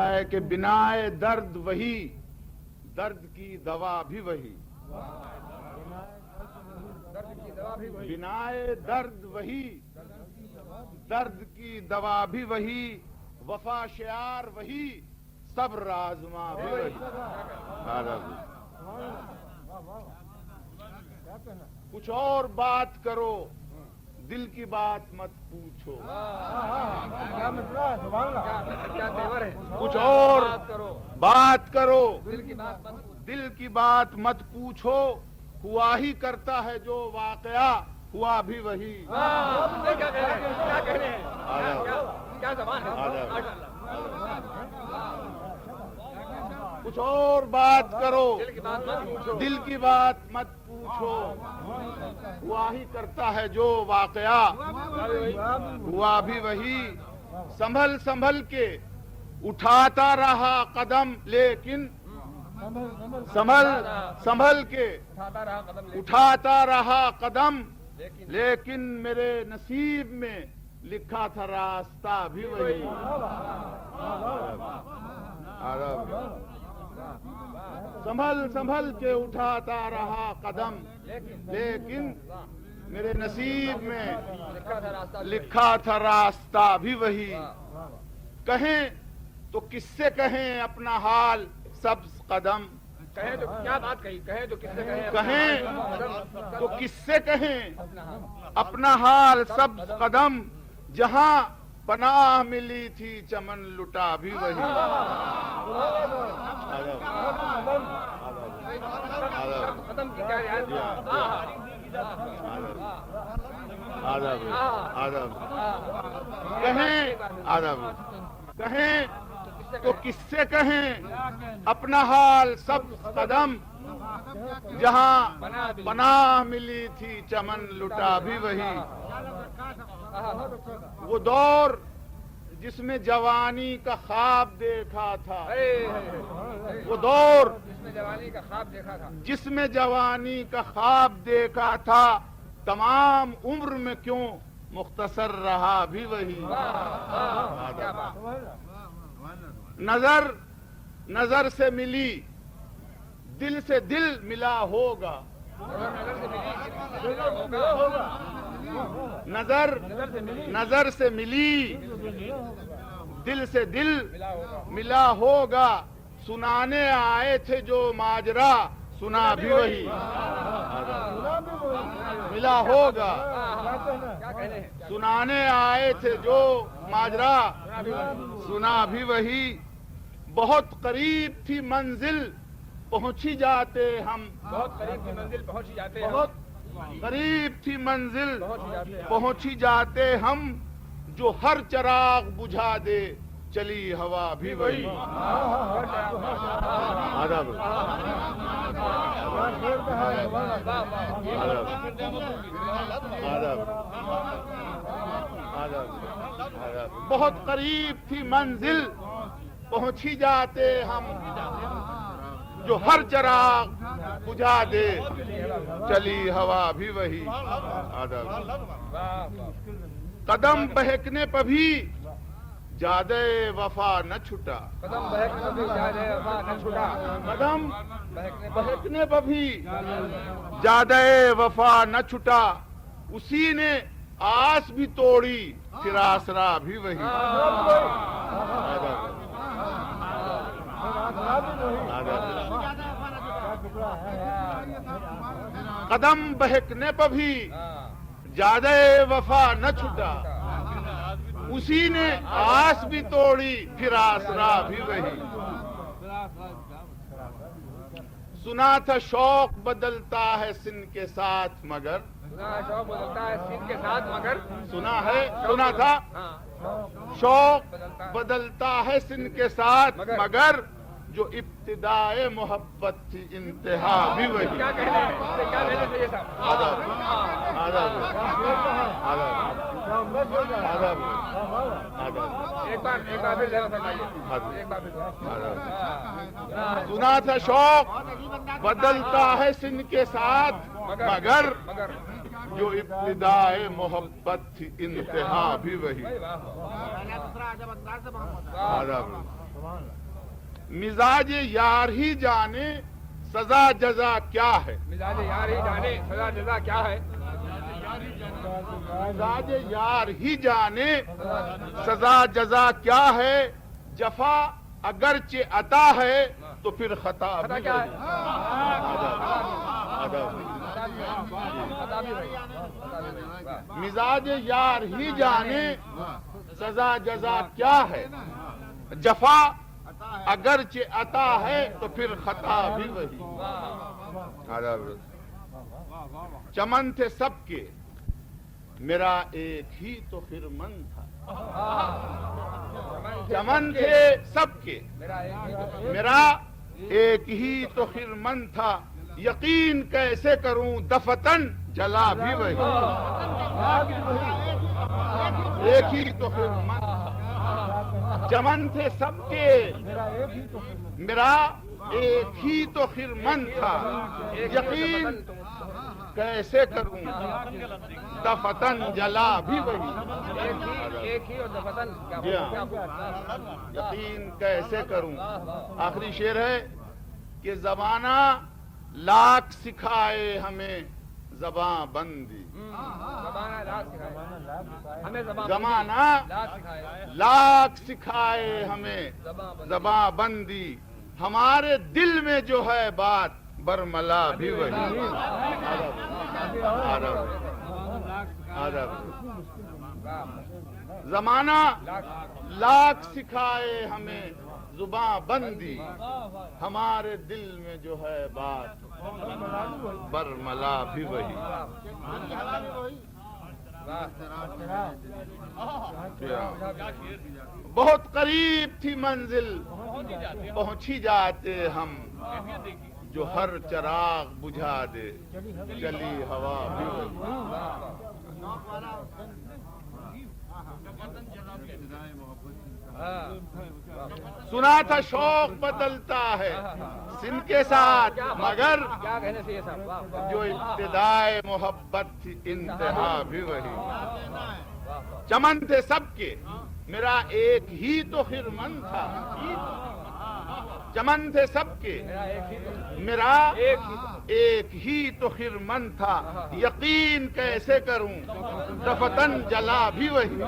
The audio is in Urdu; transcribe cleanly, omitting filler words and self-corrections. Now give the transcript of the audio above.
ہے کہ بنائے درد وہی، درد کی دوا بھی وہی، بنائے درد وہی، درد کی دوا بھی وہی، وفا شعار وہی، صبر آزما بھی وہی۔ کچھ اور بات کرو، دل کی بات مت پوچھو، کچھ اور بات کرو، دل کی بات مت پوچھو، ہوا ہی کرتا ہے جو واقعہ، ہوا بھی وہی۔ کچھ اور بات کرو، دل کی بات مت پوچھو، ہوا ہی کرتا ہے جو واقعہ، ہوا بھی وہی۔ سنبھل سنبھل کے اٹھاتا رہا قدم، لیکن سنبھل سنبھل کے اٹھاتا رہا قدم، لیکن میرے نصیب میں لکھا تھا راستہ بھی وہی۔ سنبھل سنبھل کے اٹھاتا رہا قدم، لیکن میرے نصیب میں لکھا تھا راستہ بھی وہی۔ کہیں تو کس سے کہیں اپنا حال سبز قدم، کہیں تو کیا بات کہی، کہیں تو کس سے کہیں، کہیں تو کس سے کہیں اپنا حال سبز قدم، جہاں پناہ ملی تھی چمن لٹا بھی وہی۔ ختم کی کیا یاد، کہیں تو کس سے کہیں اپنا حال سبز قدم، جہاں پناہ ملی تھی چمن لٹا بھی وہی۔ وہ دور جس میں جوانی کا خواب دیکھا تھا، وہ دور جوانی کا خواب دیکھا تھا، جس میں جوانی کا خواب دیکھا تھا، تمام عمر میں کیوں مختصر رہا بھی وہی۔ نظر نظر سے ملی، دل سے دل ملا ہوگا، نظر سے ملی، دل سے دل ملا ہوگا، سنانے آئے تھے جو ماجرا، سنا بھی وہی۔ ملا ہوگا، سنانے آئے تھے جو ماجرا، سنا بھی وہی۔ بہت قریب تھی منزل پہنچی جاتے ہم، بہت قریب کی منزل پہنچ جاتے، بہت قریب تھی منزل پہنچی جاتے ہم، جو ہر چراغ بجھا دے چلی ہوا بھی وہی۔ بہت قریب تھی منزل پہنچی جاتے ہم، جو ہر چراغ بجھا دے چلی ہوا بھی وہی۔ قدم بہکنے پہ بھی جادے وفا نہ چھٹا، قدم بہکنے پہ جادے وفا نہ چھٹا، قدم بہکنے پہ بھی جادے وفا نہ چھٹا، اسی نے آس بھی توڑی پھر آسرا بھی وہی۔ قدم بہکنے پہ بھی جادے وفا نہ چھٹا، اسی نے آس بھی توڑی پھر آسرا بھی وہی۔ سنا تھا شوق بدلتا ہے سن کے ساتھ مگر، شوق بدلتا ہے سن کے ساتھ مگر، سنا ہے، سنا تھا شوق بدلتا ہے سن کے ساتھ مگر، جو ابتدائے محبت تھی انتہا بھی وہی۔ کیا کہنے چاہیے صاحب، ایک بار پھر ذرا فرمائیے، ایک بار پھر۔ سنا تھا شوق بدلتا ہے سن کے ساتھ مگر، جو ابتدائے محبت تھی انتہا بھی وہی۔ مزاج یار ہی جانے سزا جزا کیا ہے. مزاج یار ہی جانے سزا جزا کیا ہے. مزاج یار ہی جانے سزا جزا کیا ہے. جفا اگرچہ عطا ہے تو پھر خطا بھی کیا ہے. مزاج یار ہی جانے سزا جزا کیا ہے. جفا اگرچہ عطا ہے تو پھر خطا بھی وہی. چمن تھے سب کے میرا ایک ہی تو خرمن تھا. چمن تھے سب کے میرا ایک ہی تو خرمن تھا. یقین کیسے کروں دفتن جلا بھی وہی. ایک ہی تو خرمن تھا. چمن تھے سب کے میرا ایک ہی تو خرمن تھا. یقین کیسے کروں دفتن جلا بھی وہی. ایک ہی اور دفتن یقین کیسے کروں. آخری شعر ہے کہ زمانہ لاکھ سکھائے ہمیں زباں بندی. زمانہ لاکھ سکھائے ہمیں زباں بندی. ہمارے دل میں جو ہے بات برملا بھی وہی. زمانہ لاکھ سکھائے ہمیں زباں بندی. ہمارے دل میں جو ہے بات برملا بھی وہی. بہت قریب تھی منزل پہنچی جاتے ہم. جو ہر چراغ بجھا دے چلی ہوا بھی وہی. سنا تھا شوق بدلتا ہے سن کے ساتھ مگر جو ابتدائے محبت تھی انتہا بھی وہی. چمن تھے سب کے میرا ایک ہی تو خرمن تھا. چمن تھے سب کے میرا ایک ہی تو خرمن تھا. یقین کیسے کروں دفتن جلا بھی وہی.